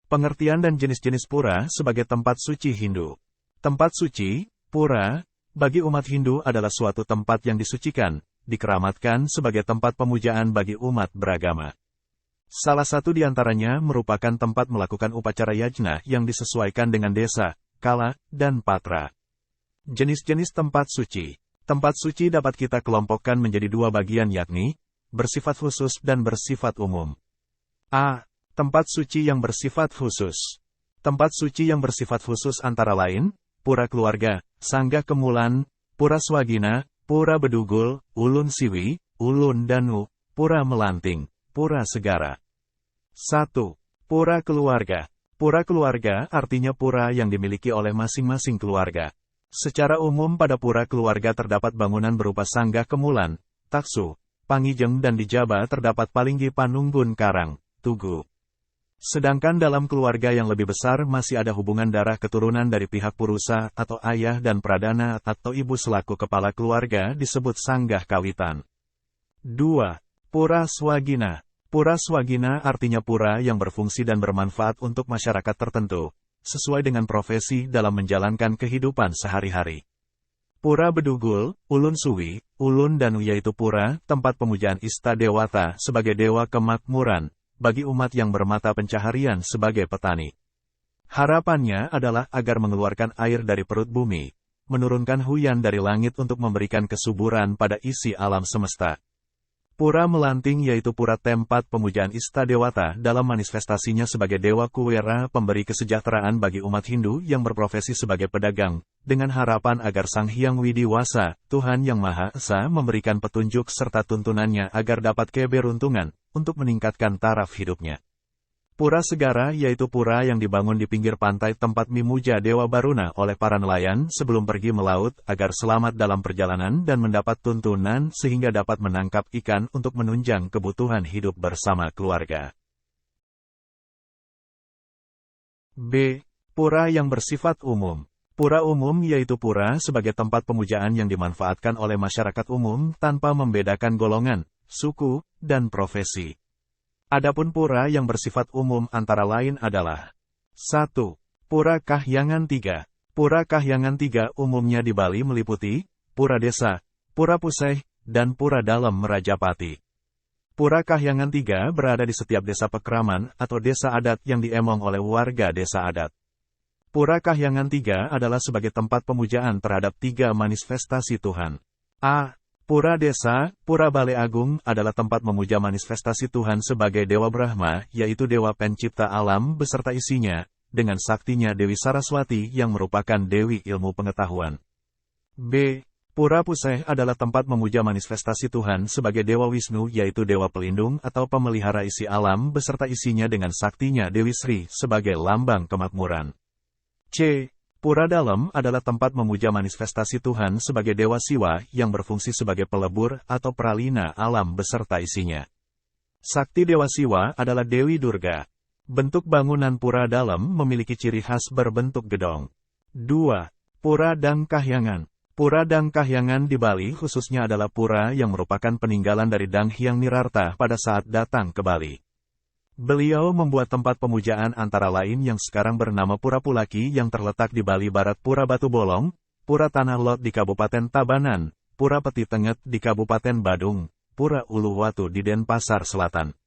Pengertian dan jenis-jenis pura sebagai tempat suci Hindu. Tempat suci, pura, bagi umat Hindu adalah suatu tempat yang disucikan, dikeramatkan sebagai tempat pemujaan bagi umat beragama. Salah satu di antaranya merupakan tempat melakukan upacara yajna yang disesuaikan dengan desa, kala, dan patra. Jenis-jenis tempat suci. Tempat suci dapat kita kelompokkan menjadi dua bagian yakni, bersifat khusus dan bersifat umum. A. Tempat suci yang bersifat khusus. Tempat suci yang bersifat khusus antara lain, Pura Keluarga, Sangga Kemulan, Pura Swagina, Pura Bedugul, Ulun Siwi, Ulun Danu, Pura Melanting, Pura Segara. 1. Pura Keluarga. Pura keluarga artinya pura yang dimiliki oleh masing-masing keluarga. Secara umum pada pura keluarga terdapat bangunan berupa Sangga Kemulan, Taksu, Pangijeng dan di Jaba terdapat Palinggi Panunggun Karang, Tugu. Sedangkan dalam keluarga yang lebih besar masih ada hubungan darah keturunan dari pihak purusa atau ayah dan pradana atau ibu selaku kepala keluarga disebut Sanggah Kawitan. 2. Pura Swagina. Pura Swagina artinya pura yang berfungsi dan bermanfaat untuk masyarakat tertentu, sesuai dengan profesi dalam menjalankan kehidupan sehari-hari. Pura Bedugul, Ulun Suwi, Ulun Danu yaitu pura, tempat pemujaan Ista Dewata sebagai dewa kemakmuran, bagi umat yang bermata pencaharian sebagai petani. Harapannya adalah agar mengeluarkan air dari perut bumi, menurunkan hujan dari langit untuk memberikan kesuburan pada isi alam semesta. Pura Melanting yaitu pura tempat pemujaan Ista Dewata dalam manifestasinya sebagai dewa kuwera pemberi kesejahteraan bagi umat Hindu yang berprofesi sebagai pedagang, dengan harapan agar Sang Hyang Widiwasa, Tuhan Yang Maha Esa memberikan petunjuk serta tuntunannya agar dapat keberuntungan, untuk meningkatkan taraf hidupnya. Pura Segara yaitu pura yang dibangun di pinggir pantai tempat mimuja Dewa Baruna oleh para nelayan sebelum pergi melaut agar selamat dalam perjalanan dan mendapat tuntunan sehingga dapat menangkap ikan untuk menunjang kebutuhan hidup bersama keluarga. B. Pura yang bersifat umum. Pura umum yaitu pura sebagai tempat pemujaan yang dimanfaatkan oleh masyarakat umum tanpa membedakan golongan, suku, dan profesi. Adapun pura yang bersifat umum antara lain adalah 1. Pura Kahyangan 3. Pura Kahyangan 3 umumnya di Bali meliputi Pura Desa, Pura Puseh, dan Pura Dalem Merajapati. Pura Kahyangan 3 berada di setiap desa pekraman atau desa adat yang diemong oleh warga desa adat. Pura Kahyangan 3 adalah sebagai tempat pemujaan terhadap 3 manifestasi Tuhan. A. Pura Desa, Pura Bale Agung adalah tempat memuja manifestasi Tuhan sebagai Dewa Brahma, yaitu Dewa Pencipta Alam beserta isinya, dengan saktinya Dewi Saraswati yang merupakan Dewi Ilmu Pengetahuan. B. Pura Puseh adalah tempat memuja manifestasi Tuhan sebagai Dewa Wisnu yaitu Dewa Pelindung atau Pemelihara isi alam beserta isinya dengan saktinya Dewi Sri sebagai lambang kemakmuran. C. Pura Dalem adalah tempat memuja manifestasi Tuhan sebagai Dewa Siwa yang berfungsi sebagai pelebur atau pralina alam beserta isinya. Sakti Dewa Siwa adalah Dewi Durga. Bentuk bangunan Pura Dalem memiliki ciri khas berbentuk gedong. 2. Pura Dang Kahyangan. Pura Dang Kahyangan di Bali khususnya adalah pura yang merupakan peninggalan dari Dang Hyang Nirarta pada saat datang ke Bali. Beliau membuat tempat pemujaan antara lain yang sekarang bernama Pura Pulaki yang terletak di Bali Barat, Pura Batu Bolong, Pura Tanah Lot di Kabupaten Tabanan, Pura Peti Tenget di Kabupaten Badung, Pura Uluwatu di Denpasar Selatan.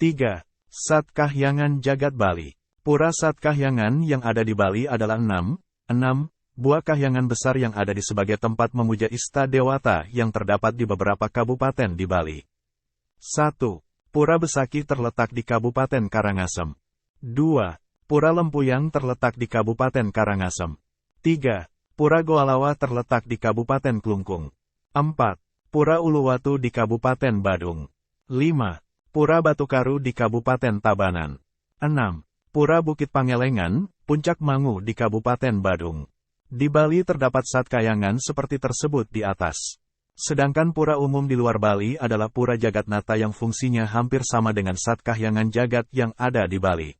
3. Sat Kahyangan Jagat Bali. Pura Sat Kahyangan yang ada di Bali adalah 6 buah kahyangan besar yang ada di sebagai tempat memuja Ista Dewata yang terdapat di beberapa kabupaten di Bali. 1. Pura Besaki terletak di Kabupaten Karangasem. 2. Pura Lempuyang terletak di Kabupaten Karangasem. 3. Pura Goalawa terletak di Kabupaten Klungkung. 4. Pura Uluwatu di Kabupaten Badung. 5. Pura Batukaru di Kabupaten Tabanan. 6. Pura Bukit Pangelengan, Puncak Mangu di Kabupaten Badung. Di Bali terdapat Sat Kahyangan seperti tersebut di atas. Sedangkan pura umum di luar Bali adalah Pura Jagatnata yang fungsinya hampir sama dengan Sat Kahyangan Jagat yang ada di Bali.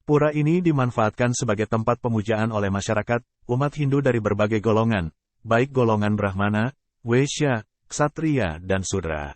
Pura ini dimanfaatkan sebagai tempat pemujaan oleh masyarakat, umat Hindu dari berbagai golongan, baik golongan Brahmana, Waisya, Ksatria, dan Sudra.